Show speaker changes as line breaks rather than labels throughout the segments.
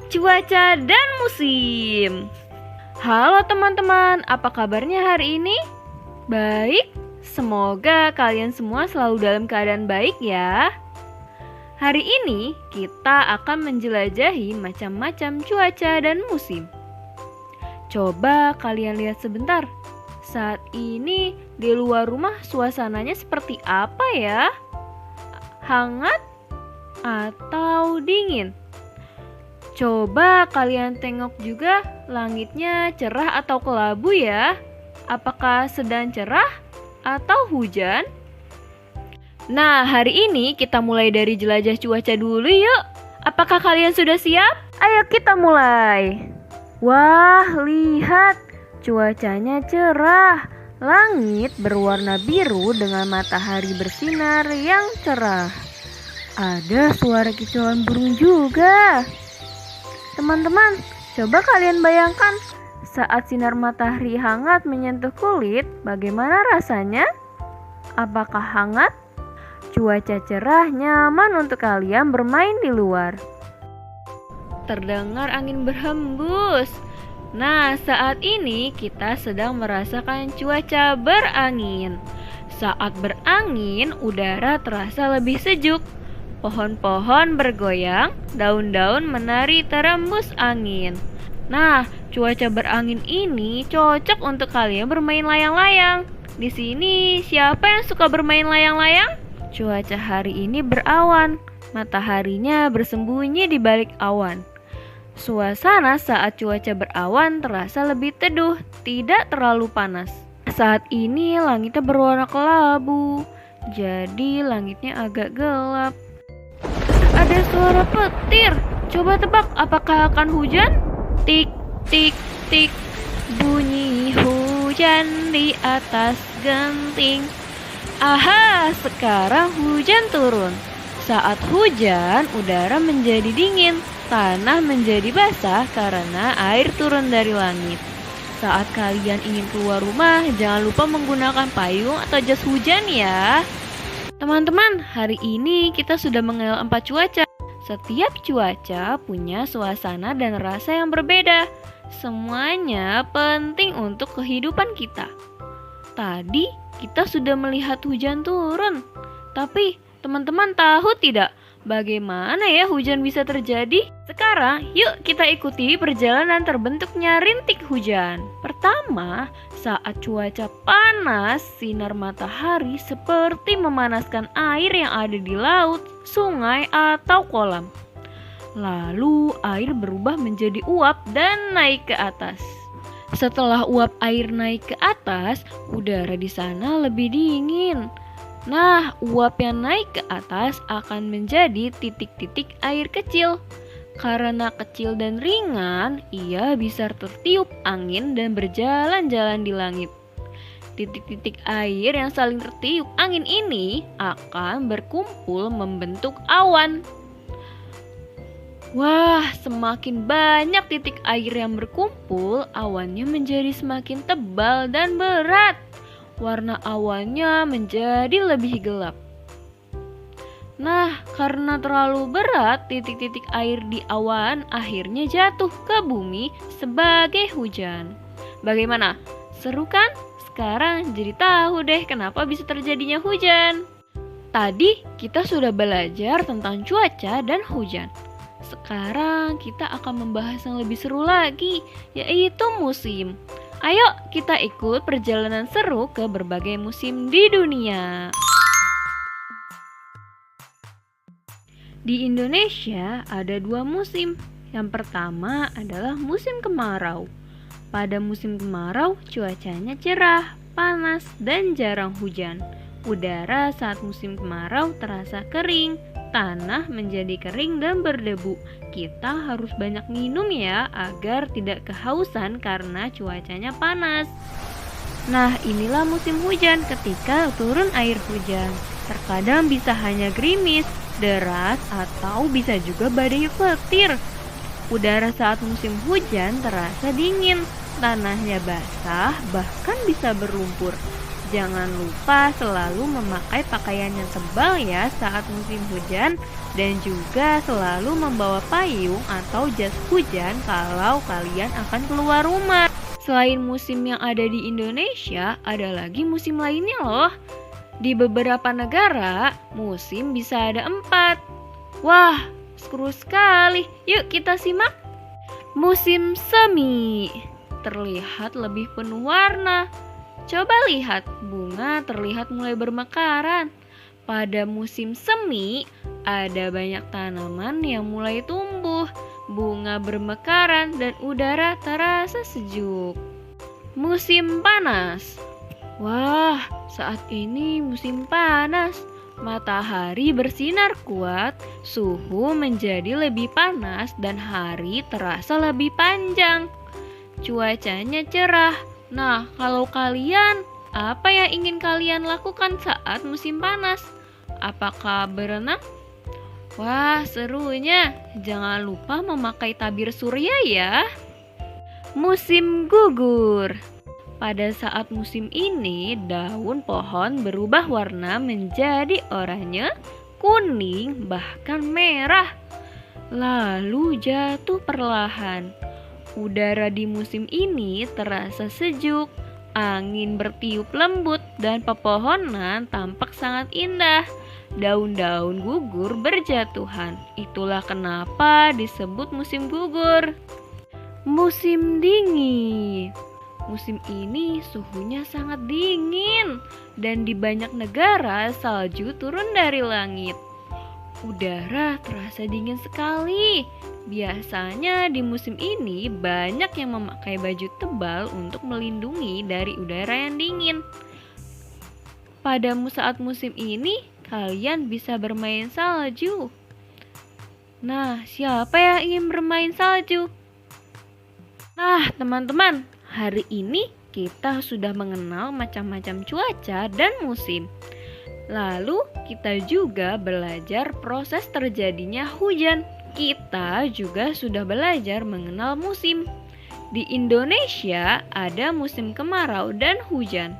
cuaca dan musim. Halo teman-teman, apa kabarnya hari ini? Baik, semoga kalian semua selalu dalam keadaan baik ya. Hari ini kita akan menjelajahi macam-macam cuaca dan musim. Coba kalian lihat sebentar. Saat ini di luar rumah suasananya seperti apa ya? Hangat atau dingin? Coba kalian tengok juga langitnya cerah atau kelabu ya. Apakah sedang cerah atau hujan? Nah, hari ini kita mulai dari jelajah cuaca dulu yuk. Apakah kalian sudah siap? Ayo kita mulai. Wah, lihat. Cuacanya cerah. Langit berwarna biru dengan matahari bersinar yang cerah. Ada suara kicauan burung juga. Teman-teman, coba kalian bayangkan saat sinar matahari hangat menyentuh kulit, bagaimana rasanya? Apakah hangat? Cuaca cerah nyaman untuk kalian bermain di luar. Terdengar angin berhembus. Nah, saat ini kita sedang merasakan cuaca berangin. Saat berangin, udara terasa lebih sejuk. Pohon-pohon bergoyang, daun-daun menari terembus angin. Nah, cuaca berangin ini cocok untuk kalian bermain layang-layang. Di sini, siapa yang suka bermain layang-layang? Cuaca hari ini berawan, mataharinya bersembunyi di balik awan. Suasana saat cuaca berawan terasa lebih teduh, tidak terlalu panas. Saat ini langitnya berwarna kelabu, jadi langitnya agak gelap. Ada suara petir. Coba tebak, apakah akan hujan? Tik, tik, tik. Bunyi hujan di atas genting. Aha, sekarang hujan turun. Saat hujan, udara menjadi dingin. Tanah menjadi basah karena air turun dari langit. Saat kalian ingin keluar rumah, jangan lupa menggunakan payung atau jas hujan ya. Teman-teman, hari ini kita sudah mengenal 4 cuaca. Setiap cuaca punya suasana dan rasa yang berbeda. Semuanya penting untuk kehidupan kita. Tadi kita sudah melihat hujan turun. Tapi teman-teman tahu tidak bagaimana ya hujan bisa terjadi? Sekarang yuk kita ikuti perjalanan terbentuknya rintik hujan. Pertama, saat cuaca panas, sinar matahari seperti memanaskan air yang ada di laut, sungai, atau kolam. Lalu air berubah menjadi uap dan naik ke atas. Setelah uap air naik ke atas, udara di sana lebih dingin. Nah, uap yang naik ke atas akan menjadi titik-titik air kecil. Karena kecil dan ringan, ia bisa tertiup angin dan berjalan-jalan di langit. Titik-titik air yang saling tertiup angin ini akan berkumpul membentuk awan. Wah, semakin banyak titik air yang berkumpul, awannya menjadi semakin tebal dan berat. Warna awannya menjadi lebih gelap. Nah, karena terlalu berat, titik-titik air di awan akhirnya jatuh ke bumi sebagai hujan. Bagaimana? Seru kan? Sekarang jadi tahu deh kenapa bisa terjadinya hujan. Tadi kita sudah belajar tentang cuaca dan hujan. Sekarang kita akan membahas yang lebih seru lagi, yaitu musim. Ayo kita ikut perjalanan seru ke berbagai musim di dunia. Di Indonesia ada 2 musim. Yang pertama adalah musim kemarau. Pada musim kemarau cuacanya cerah, panas, dan jarang hujan. Udara saat musim kemarau terasa kering, tanah menjadi kering dan berdebu. Kita harus banyak minum ya agar tidak kehausan karena cuacanya panas. Nah, inilah musim hujan ketika turun air hujan. Terkadang bisa hanya gerimis, deras, atau bisa juga badai petir. Udara saat musim hujan terasa dingin, tanahnya basah, bahkan bisa berlumpur. Jangan lupa selalu memakai pakaian yang tebal ya saat musim hujan, dan juga selalu membawa payung atau jas hujan kalau kalian akan keluar rumah. Selain musim yang ada di Indonesia, ada lagi musim lainnya loh. Di beberapa negara, musim bisa ada 4. Wah, seru sekali. Yuk kita simak. Musim semi terlihat lebih penuh warna. Coba lihat, bunga terlihat mulai bermekaran. Pada musim semi, ada banyak tanaman yang mulai tumbuh, bunga bermekaran, dan udara terasa sejuk. Musim panas. Wah, saat ini musim panas. Matahari bersinar kuat, suhu menjadi lebih panas, dan hari terasa lebih panjang. Cuacanya cerah. Nah, kalau kalian, apa yang ingin kalian lakukan saat musim panas? Apakah berenang? Wah, serunya. Jangan lupa memakai tabir surya ya. Musim gugur. Pada saat musim ini, daun pohon berubah warna menjadi oranye, kuning, bahkan merah. Lalu jatuh perlahan. Udara di musim ini terasa sejuk, angin bertiup lembut, dan pepohonan tampak sangat indah. Daun-daun gugur berjatuhan. Itulah kenapa disebut musim gugur. Musim dingin. Musim ini suhunya sangat dingin, dan di banyak negara salju turun dari langit. Udara terasa dingin sekali. Biasanya di musim ini banyak yang memakai baju tebal untuk melindungi dari udara yang dingin. Pada saat musim ini, kalian bisa bermain salju. Nah, siapa yang ingin bermain salju? Nah, teman-teman, hari ini kita sudah mengenal macam-macam cuaca dan musim. Lalu kita juga belajar proses terjadinya hujan. Kita juga sudah belajar mengenal musim. Di Indonesia ada musim kemarau dan hujan.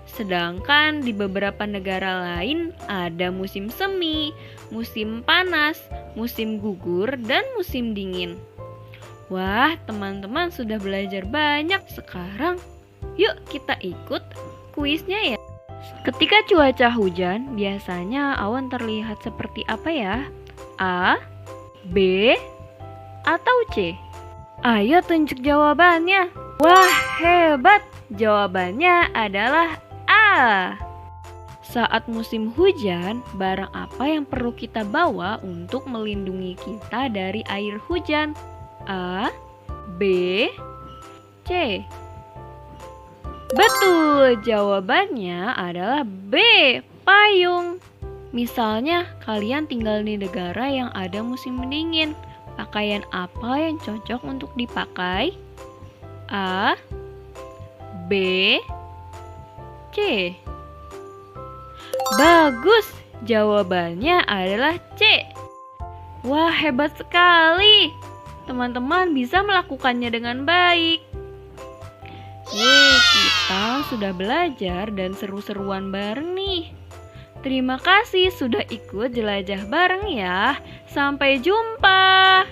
Sedangkan di beberapa negara lain ada musim semi, musim panas, musim gugur, dan musim dingin. Wah, teman-teman sudah belajar banyak. Sekarang, yuk kita ikut kuisnya ya. Ketika cuaca hujan, biasanya awan terlihat seperti apa ya? A, B, atau C? Ayo tunjuk jawabannya. Wah, hebat! Jawabannya adalah A. Saat musim hujan, barang apa yang perlu kita bawa untuk melindungi kita dari air hujan? A, B, C? Betul, jawabannya adalah B, payung. Misalnya, kalian tinggal di negara yang ada musim dingin. Pakaian apa yang cocok untuk dipakai? A, B, C? Bagus, jawabannya adalah C. Wah, hebat sekali. Teman-teman bisa melakukannya dengan baik. Yeay, kita sudah belajar dan seru-seruan bareng nih. Terima kasih sudah ikut jelajah bareng ya. Sampai jumpa.